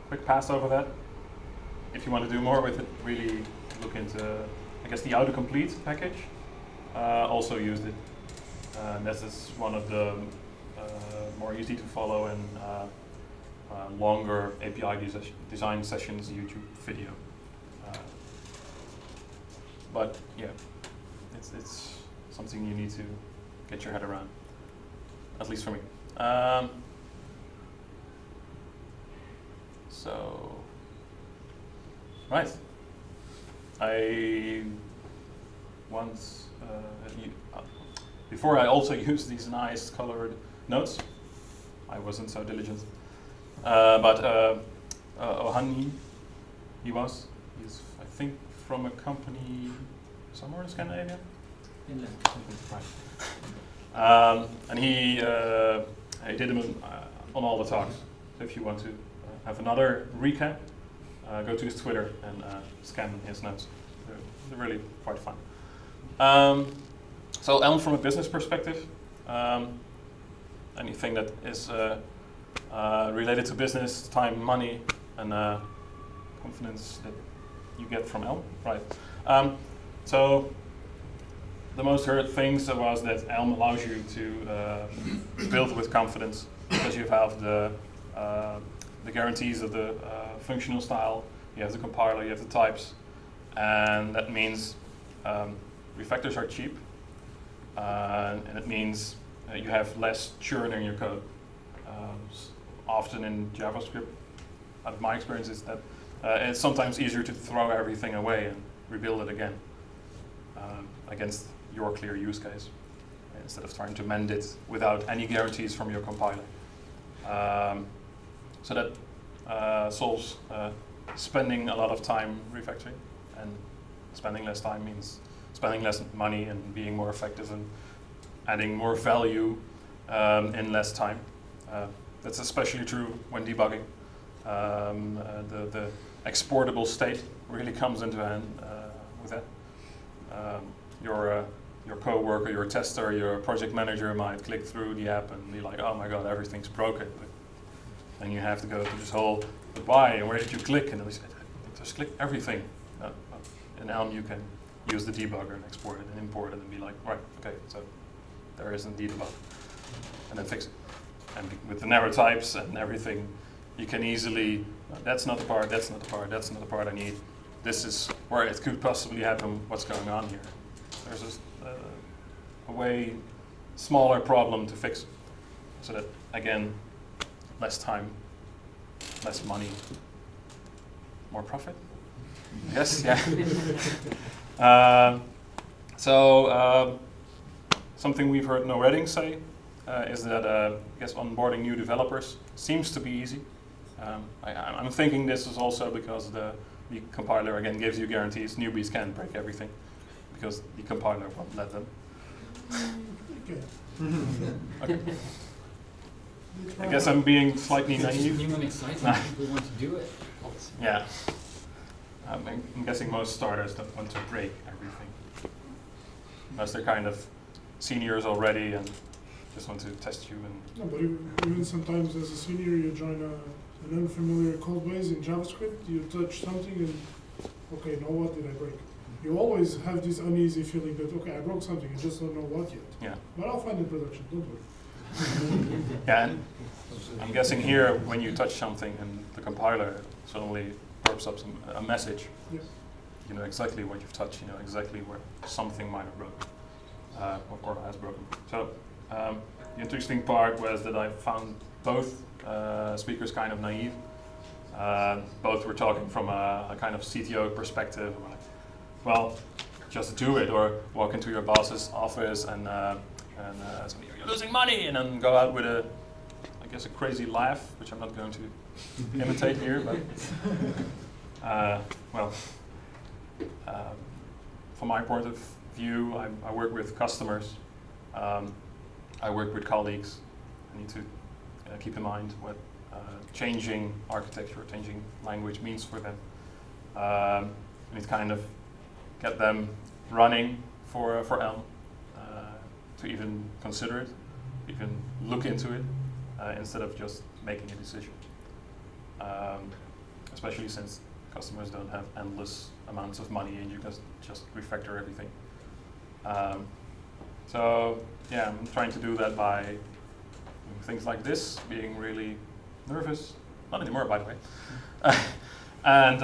quick pass over that. If you want to do more with it, really look into, I guess, the autocomplete package. Also used it. This is one of the more easy to follow and longer API design sessions YouTube video. But yeah, it's something you need to get your head around, at least for me. So, right. I once, before I also used these nice colored notes, I wasn't so diligent. But Ohani, he's I think from a company somewhere in Scandinavia. Finland. Right. And he did them on all the talks. So if you want to have another recap, go to his Twitter and scan his notes. They're really quite fun. So Elm from a business perspective, anything that is related to business, time, money, and confidence that you get from Elm, right? So the most heard things was that Elm allows you to build with confidence because you have the guarantees of the functional style, you have the compiler, you have the types, and that means refactors are cheap, and it means you have less churn in your code. Often in JavaScript, out of my experience, is that it's sometimes easier to throw everything away and rebuild it again against your clear use case, instead of trying to mend it without any guarantees from your compiler. So that solves spending a lot of time refactoring, and spending less time means spending less money and being more effective and adding more value in less time. That's especially true when debugging. The exportable state really comes into hand with that. Your coworker, your tester, your project manager might click through the app and be like, "Oh my God, everything's broken." But then you have to go to this whole, "But why? And where did you click?" And they say, "Just click everything." In Elm, you can use the debugger and export it and import it and be like, "Right, okay, so there is indeed a bug," and then fix it. And with the narrow types and everything, you can easily, that's not the part, that's not the part, that's not the part I need. This is where it could possibly happen, what's going on here. There's a way smaller problem to fix. So that, again, less time, less money, more profit? Yes, yeah. Something we've heard No Redding say is that I guess onboarding new developers seems to be easy. I'm thinking this is also because the compiler again gives you guarantees. Newbies can't break everything because the compiler won't let them. Okay. I guess I'm being slightly naive. New and exciting, people want to do it. Yeah. I'm guessing most starters don't want to break everything. Unless they're kind of seniors already and just want to test you. And No, but even sometimes as a senior, you join an unfamiliar code base in JavaScript, you touch something and, okay, now what did I break? You always have this uneasy feeling that, okay, I broke something, you just don't know what yet. Yeah. But I'll find it in production, don't worry. Yeah, and I'm guessing here when you touch something and the compiler suddenly burps up a message, Yes. you know exactly what you've touched, you know exactly where something might have broken or has broken. So the interesting part was that I found both speakers kind of naive. Both were talking from a kind of CTO perspective. Like, well, just do it, or walk into your boss's office and say, "You're losing money," and then go out with a crazy laugh, which I'm not going to imitate here, but from my point of view, I work with customers, I work with colleagues. I need to keep in mind what changing architecture, changing language means for them. I need to kind of get them running for Elm, to even consider it, even look into it, instead of just making a decision. Especially since customers don't have endless amounts of money and you can just refactor everything. So yeah, I'm trying to do that by doing things like this, being really nervous, not anymore by the way, and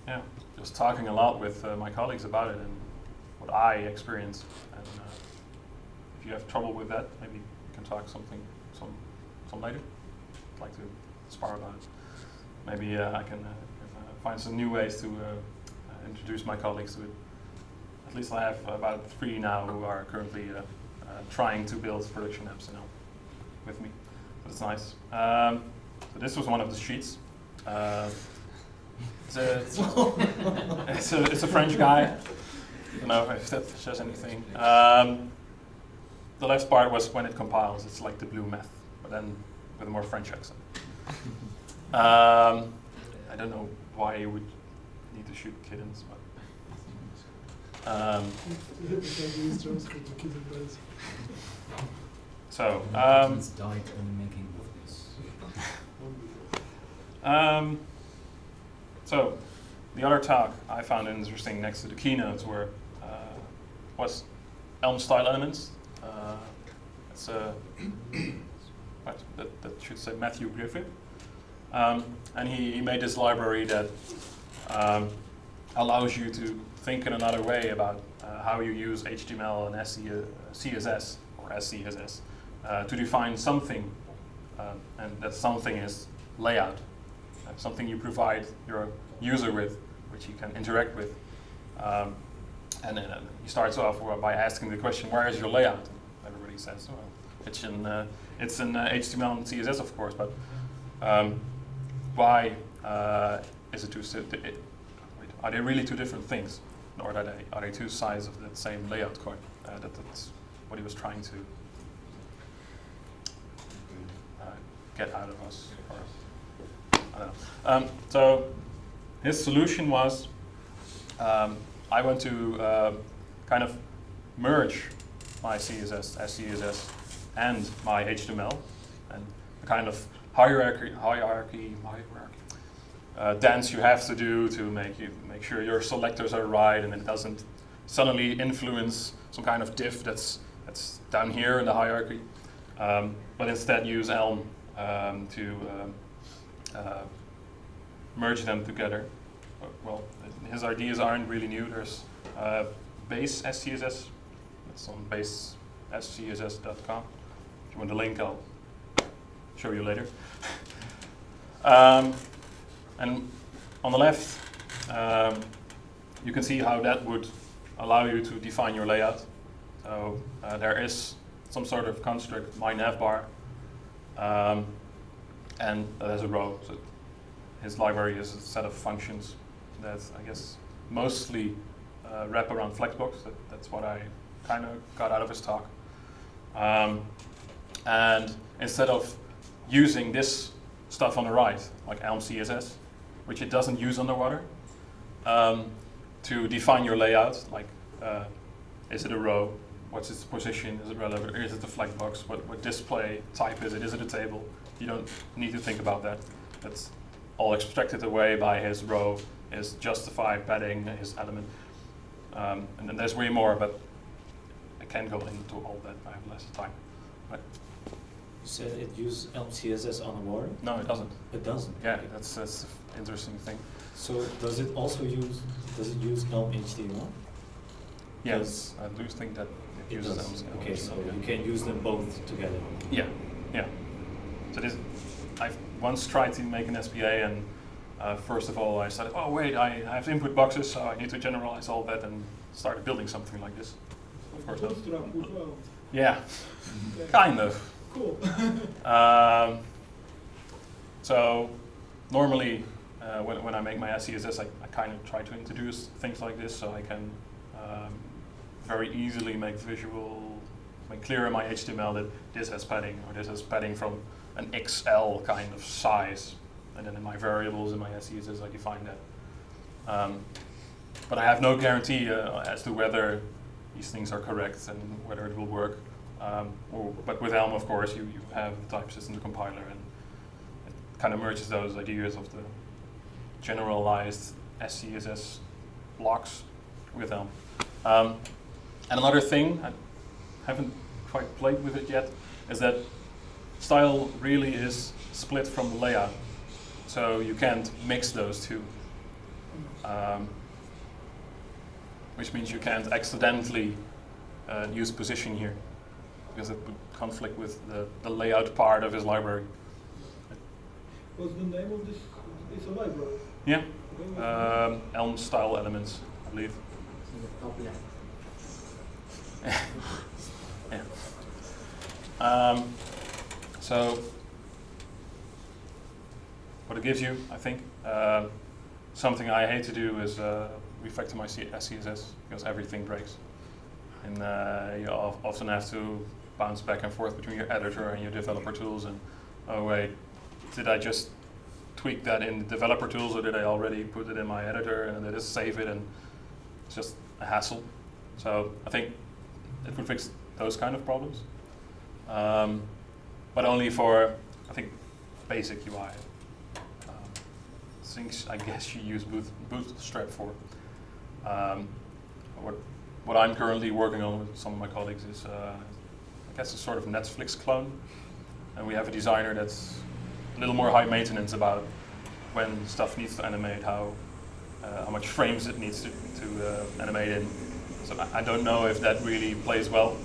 yeah, just talking a lot with my colleagues about it and what I experience. And if you have trouble with that, maybe we can talk some later. I'd like to spar about it. Maybe I can find some new ways to introduce my colleagues to it. At least I have about 3 now who are currently trying to build production apps in Elm. with me, but it's nice. So this was one of the sheets. It's a French guy. I don't know if that says anything. The left part was when it compiles. It's like the blue math, but then with a more French accent. I don't know why you would need to shoot kittens, but. So. Kittens died on making of this. So, the other talk I found interesting next to the keynotes was Elm-style elements. It's that should say Matthew Griffith. And he made this library that allows you to think in another way about how you use HTML and CSS or SCSS to define something, and that something is layout. Something you provide your user with, which he can interact with. And then he starts off by asking the question, where is your layout? Everybody says, well, it's in HTML and CSS, of course, but why is it are they really two different things? Or are they two sides of that same layout coin? That's what he was trying to get out of us. Or, I don't know. So his solution was, I want to kind of merge my CSS, SCSS, and my HTML, and the kind of hierarchy dance you have to do to make sure your selectors are right, and it doesn't suddenly influence some kind of diff that's down here in the hierarchy, but instead use Elm to merge them together. Well, his ideas aren't really new. There's base SCSS. It's on basescss.com. If you want the link, I'll show you later. And on the left, you can see how that would allow you to define your layout. So there is some sort of construct, my navbar, and there's a row. So his library is a set of functions that I guess mostly wrap around Flexbox. That's what I kind of got out of his talk. And instead of using this stuff on the right, like Elm CSS, which it doesn't use underwater, to define your layout, like is it a row? What's its position? Is it relevant? Is it the Flexbox? What display type is it? Is it a table? You don't need to think about that. That's all extracted away by his row, his justify padding, his element. And then there's way more, but I can't go into all that. I have less time. But You said it uses Elm CSS on a water? no, it doesn't. It doesn't. Yeah, that's an interesting thing. So does it use Elm HTML? Yes, I do think that it uses Elm. Okay, so you can use them both together. Yeah. So this, I've once tried to make an SPA, and first of all I said, oh wait, I have input boxes, so I need to generalize all that and started building something like this. Of course not. Bootstrap with Elm. Yeah, Okay. kind of. Cool. So normally when I make my SCSS, I kind of try to introduce things like this so I can very easily make clear in my HTML that this has padding, or this has padding from an XL kind of size. And then in my variables in my SCSS I define that. But I have no guarantee as to whether these things are correct and whether it will work. But with Elm, of course, you have the type system, the compiler, and it kind of merges those ideas of the generalized SCSS blocks with Elm. And another thing, I haven't quite played with it yet, is that style really is split from the layout. So you can't mix those two. Which means you can't accidentally use position here, because it would conflict with the layout part of his library. What's the name of this? It's a library. Yeah, Okay, Elm style elements, I believe. It's in the top left. Yeah. So what it gives you, I think, something I hate to do is refactor my CSS because everything breaks. And you often have to bounce back and forth between your editor and your developer tools and, oh wait, did I just tweak that in the developer tools or did I already put it in my editor and then just save it, and it's just a hassle. So I think it would fix those kind of problems. But only for, I think, basic UI. Things I guess you use Bootstrap for. What I'm currently working on with some of my colleagues is, I guess, a sort of Netflix clone. And we have a designer that's a little more high maintenance about when stuff needs to animate, how much frames it needs to animate in. So I don't know if that really plays well.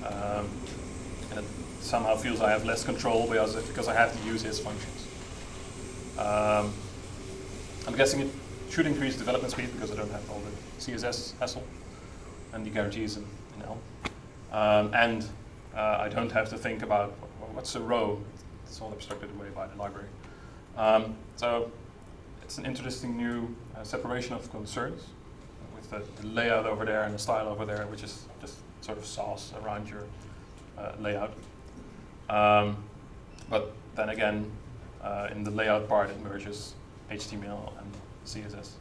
And it somehow feels I have less control because I have to use his functions. I'm guessing it should increase development speed because I don't have all the CSS hassle and the guarantees in Elm. And I don't have to think about what's a row. It's all abstracted away by the library. So it's an interesting new separation of concerns with the layout over there and the style over there, which is just sort of sauce around your layout. But then again, in the layout part, it merges HTML and CSS.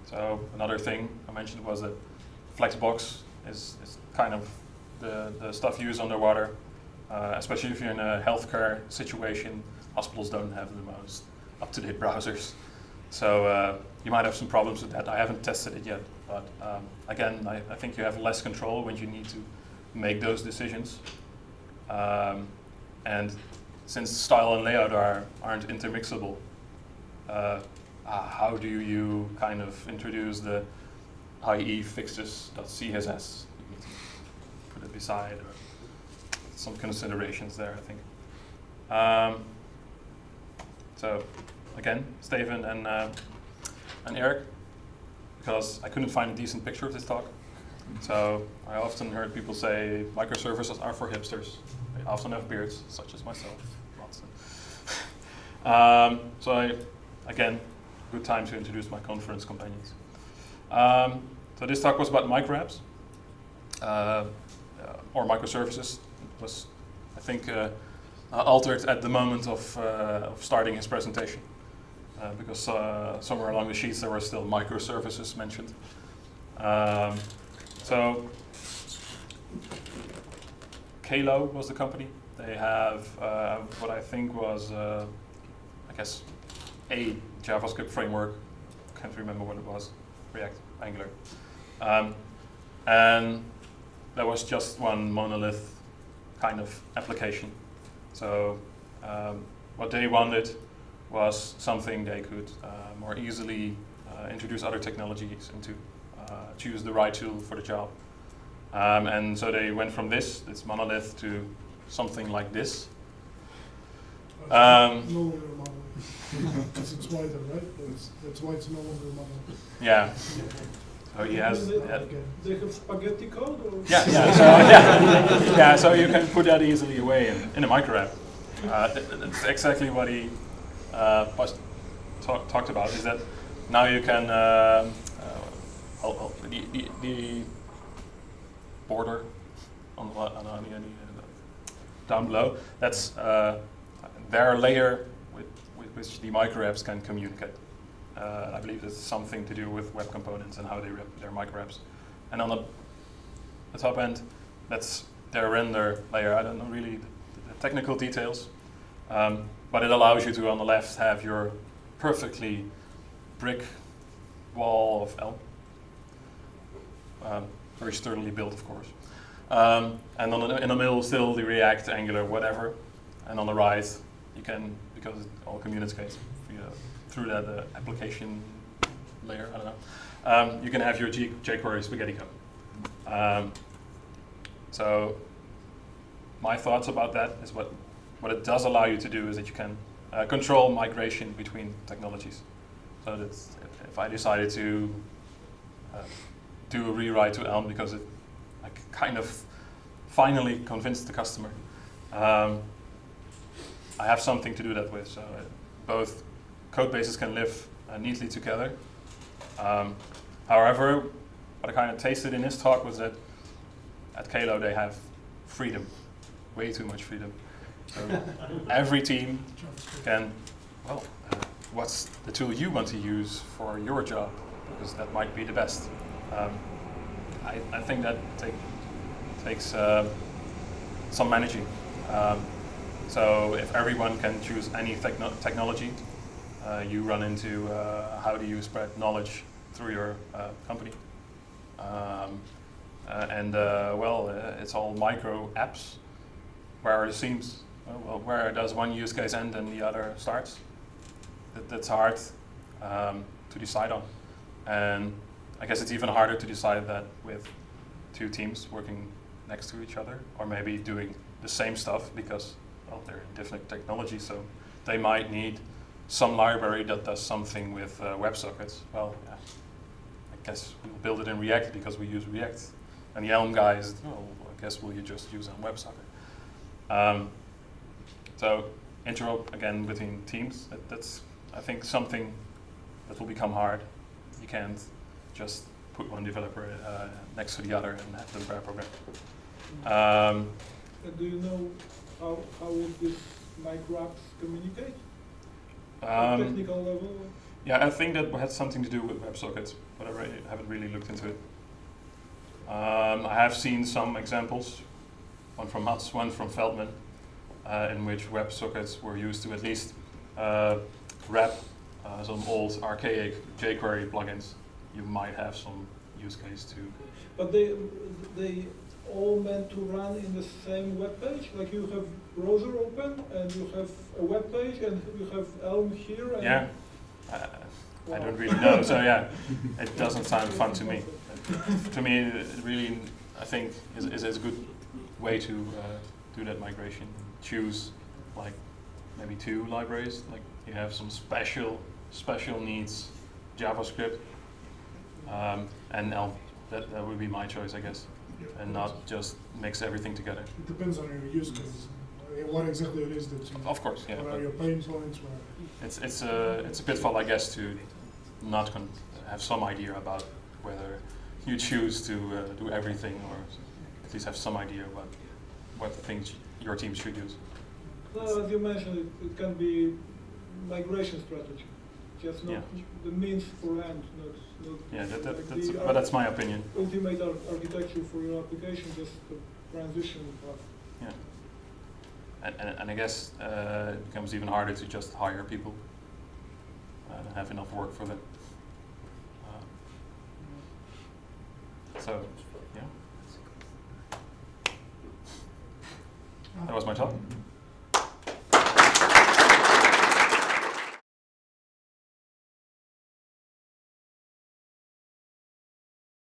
So another thing I mentioned was that Flexbox is kind of the stuff you use underwater, especially if you're in a healthcare situation. Hospitals don't have the most up-to-date browsers. So you might have some problems with that. I haven't tested it yet, but again, I think you have less control when you need to make those decisions. And since style and layout aren't intermixable, how do you kind of introduce the IE fixes.css? You need to put it beside, or some considerations there, I think. So again, Steven and Eric, because I couldn't find a decent picture of this talk. So I often heard people say microservices are for hipsters. They often have beards, such as myself. So again, good time to introduce my conference companions. So this talk was about microapps, or microservices. It was, I think, altered at the moment of starting his presentation, because somewhere along the sheets there were still microservices mentioned. So Kalo was the company. They have what I think was, I guess, a JavaScript framework. Can't remember what it was. React, Angular. And there was just one monolith kind of application. So what they wanted was something they could more easily introduce other technologies into, choose the right tool for the job. And so they went from this monolith to something like this. No longer a monolith. Because it's wider, right? That's why it's no longer a monolith. Yeah. So he has. They have spaghetti code, or? Yeah. So yeah. So you can put that easily away in a micro app. That's exactly what he talked about. Is that now you can the border on the down below. That's their layer with which the micro apps can communicate. I believe it's something to do with web components and how they rep their micro apps. And on the top end, that's their render layer. I don't know really the technical details, but it allows you to, on the left, have your perfectly brick wall of Elm. Very sturdily built, of course. And in the middle, still the React, Angular, whatever. And on the right, you can, because it all communicates through that application layer, I don't know. You can have your jQuery spaghetti code. So my thoughts about that is what it does allow you to do is that you can control migration between technologies. So that if I decided to do a rewrite to Elm because I kind of finally convince the customer. I have something to do that with, so both code bases can live neatly together. However, what I kind of tasted in this talk was that at Kalo they have freedom, way too much freedom. So every team can, well, what's the tool you want to use for your job? Because that might be the best. I think that takes some managing. So if everyone can choose any technology, you run into how do you spread knowledge through your company. It's all micro apps where it seems, where does one use case end and the other starts? That's hard to decide on. And I guess it's even harder to decide that with two teams working next to each other, or maybe doing the same stuff because, well, they're in different technology, so they might need some library that does something with WebSockets. Well, yeah, I guess we'll build it in React because we use React. And the Elm guys, well, I guess we'll just use on WebSocket. So interop again between teams, that's I think something that will become hard. You can't just put one developer next to the other and have them pair program. Do you know how would these micro apps communicate? Technical level? Yeah, I think that had something to do with WebSockets, but I haven't really looked into it. I have seen some examples, one from Mats, one from Feldman, in which WebSockets were used to at least wrap some old archaic jQuery plugins. You might have some use case to. But they all meant to run in the same web page? Like you have browser open and you have a web page and you have Elm here? And Yeah, I don't really know, so yeah, it doesn't sound fun to me. To me, it really, I think, is a good way to do that migration. Choose like maybe two libraries, like you have some special needs JavaScript, and Elm. That would be my choice, I guess, and not just mix everything together. It depends on your use case. What exactly it is that you. Of course, yeah. What are your pain points? Where It's a pitfall, I guess, to not have some idea about whether you choose to do everything, or at least have some idea about what things your team should use. No, as you mentioned, it can be migration strategy, just not the means for end, not Yeah, like but that's my opinion. ultimate architecture for your application, just the transition path. Yeah. And I guess it becomes even harder to just hire people and have enough work for them. So, yeah. That was my talk.